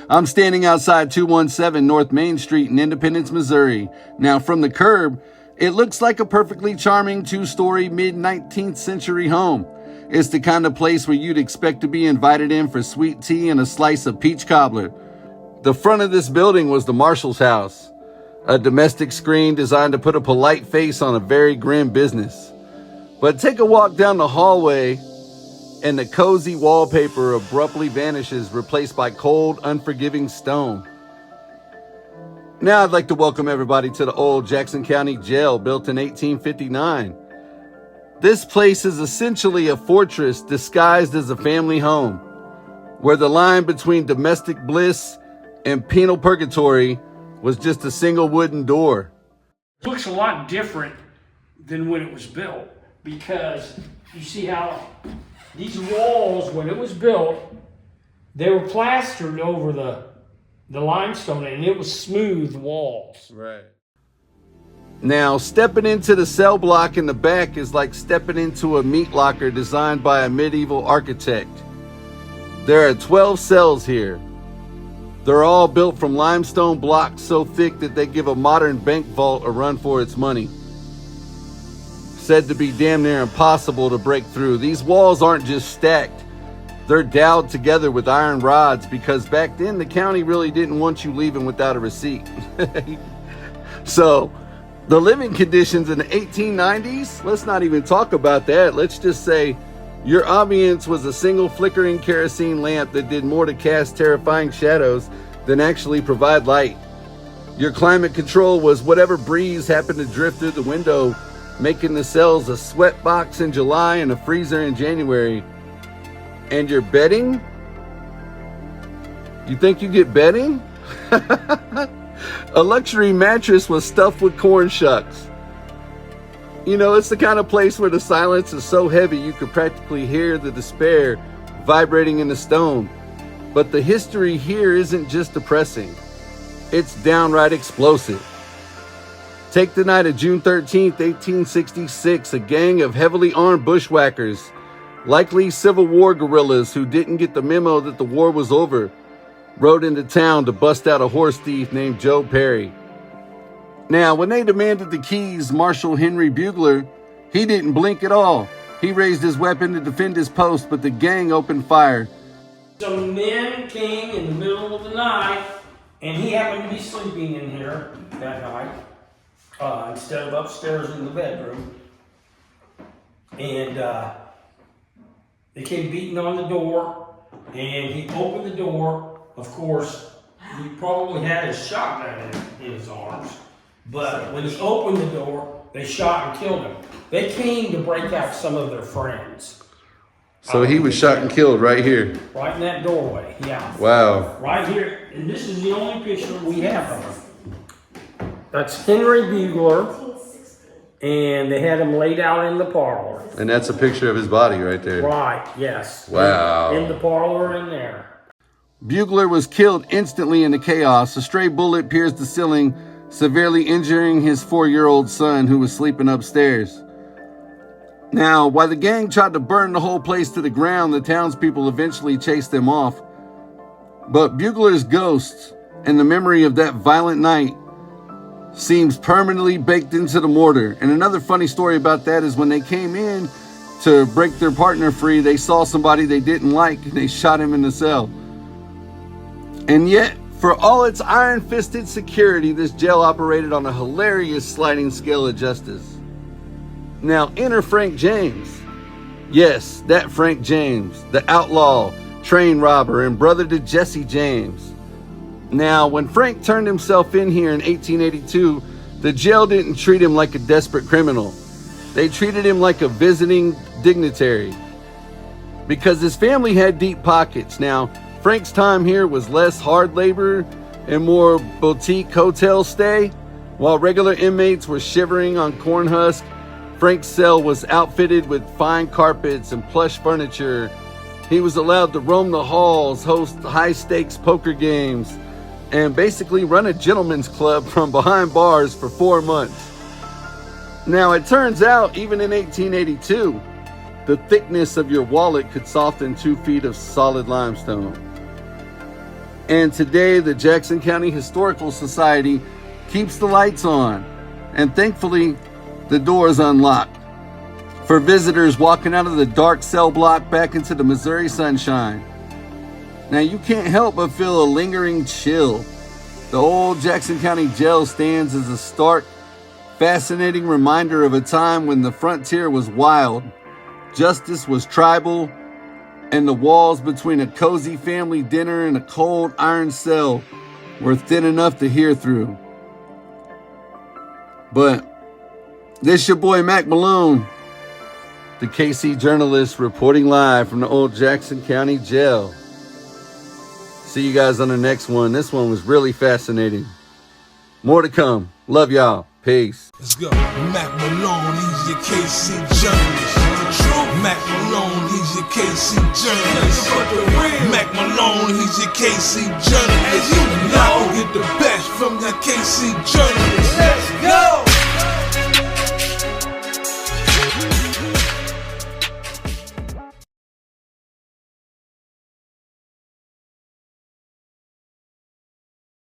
I'm standing outside 217 North Main Street in Independence, Missouri. Now, from the curb, it looks like a perfectly charming two-story mid-19th century home. It's the kind of place where you'd expect to be invited in for sweet tea and a slice of peach cobbler. The front of this building was the marshal's house, a domestic screen designed to put a polite face on a very grim business. But take a walk down the hallway, and the cozy wallpaper abruptly vanishes, replaced by cold, unforgiving stone. Now I'd like to welcome everybody to the old Jackson County Jail, built in 1859. This place is essentially a fortress disguised as a family home, where the line between domestic bliss and penal purgatory was just a single wooden door. It looks a lot different than when it was built, because you see how these walls, when it was built, they were plastered over the limestone, and it was smooth walls. Right. Now, stepping into the cell block in the back is like stepping into a meat locker designed by a medieval architect. There are 12 cells here. They're all built from limestone blocks so thick that they give a modern bank vault a run for its money. Said to be damn near impossible to break through. These walls aren't just stacked. They're doweled together with iron rods, because back then the county really didn't want you leaving without a receipt. So, the living conditions in the 1890s, let's not even talk about that. Let's just say your ambience was a single flickering kerosene lamp that did more to cast terrifying shadows than actually provide light. Your climate control was whatever breeze happened to drift through the window, making the cells a sweat box in July and a freezer in January. And your bedding? You think you get bedding? A luxury mattress was stuffed with corn shucks. You know, it's the kind of place where the silence is so heavy you could practically hear the despair vibrating in the stone. But the history here isn't just depressing. It's downright explosive. Take the night of June 13th, 1866, a gang of heavily armed bushwhackers, likely Civil War guerrillas who didn't get the memo that the war was over, rode into town to bust out a horse thief named Joe Perry. Now, when they demanded the keys, Marshal Henry Bugler, he didn't blink at all. He raised his weapon to defend his post, but the gang opened fire. Some men came in the middle of the night, and he happened to be sleeping in here that night, instead of upstairs in the bedroom. And they came beating on the door, and he opened the door. Of course, he probably had his shotgun in his arms, but when he opened the door, they shot and killed him. They came to break out some of their friends. So he was shot and killed right here. Right in that doorway, yeah. Wow. Right here, and this is the only picture we have of him. That's Henry Bugler, and they had him laid out in the parlor. And that's a picture of his body right there. Right, yes. Wow. In the parlor in there. Bugler was killed instantly in the chaos. A stray bullet pierced the ceiling, severely injuring his 4-year-old son who was sleeping upstairs. Now, while the gang tried to burn the whole place to the ground, the townspeople eventually chased them off. But Bugler's ghost and the memory of that violent night seems permanently baked into the mortar. And another funny story about that is when they came in to break their partner free, they saw somebody they didn't like and they shot him in the cell. And yet, for all its iron-fisted security, this jail operated on a hilarious sliding scale of justice. Now, enter Frank James. Yes, that Frank James, the outlaw, train robber, and brother to Jesse James. Now, when Frank turned himself in here in 1882, the jail didn't treat him like a desperate criminal. They treated him like a visiting dignitary, because his family had deep pockets. Now, Frank's time here was less hard labor and more boutique hotel stay. While regular inmates were shivering on corn husk, Frank's cell was outfitted with fine carpets and plush furniture. He was allowed to roam the halls, host high-stakes poker games, and basically run a gentleman's club from behind bars for 4 months. Now, it turns out, even in 1882, the thickness of your wallet could soften 2 feet of solid limestone. And today, the Jackson County Historical Society keeps the lights on, and thankfully, the door is unlocked for visitors walking out of the dark cell block back into the Missouri sunshine. Now, you can't help but feel a lingering chill. The old Jackson County Jail stands as a stark, fascinating reminder of a time when the frontier was wild, justice was tribal, and the walls between a cozy family dinner and a cold iron cell were thin enough to hear through. But this your boy Mack Malone, the KC journalist, reporting live from the old Jackson County Jail. See you guys on the next one. This one was really fascinating. More to come. Love y'all. Peace. Let's go. Mack Malone, he's your KC journalist. Mack Malone, he's your KC journalist. Mack Malone, he's your KC journalist. And y'all get the best from the KC journalist.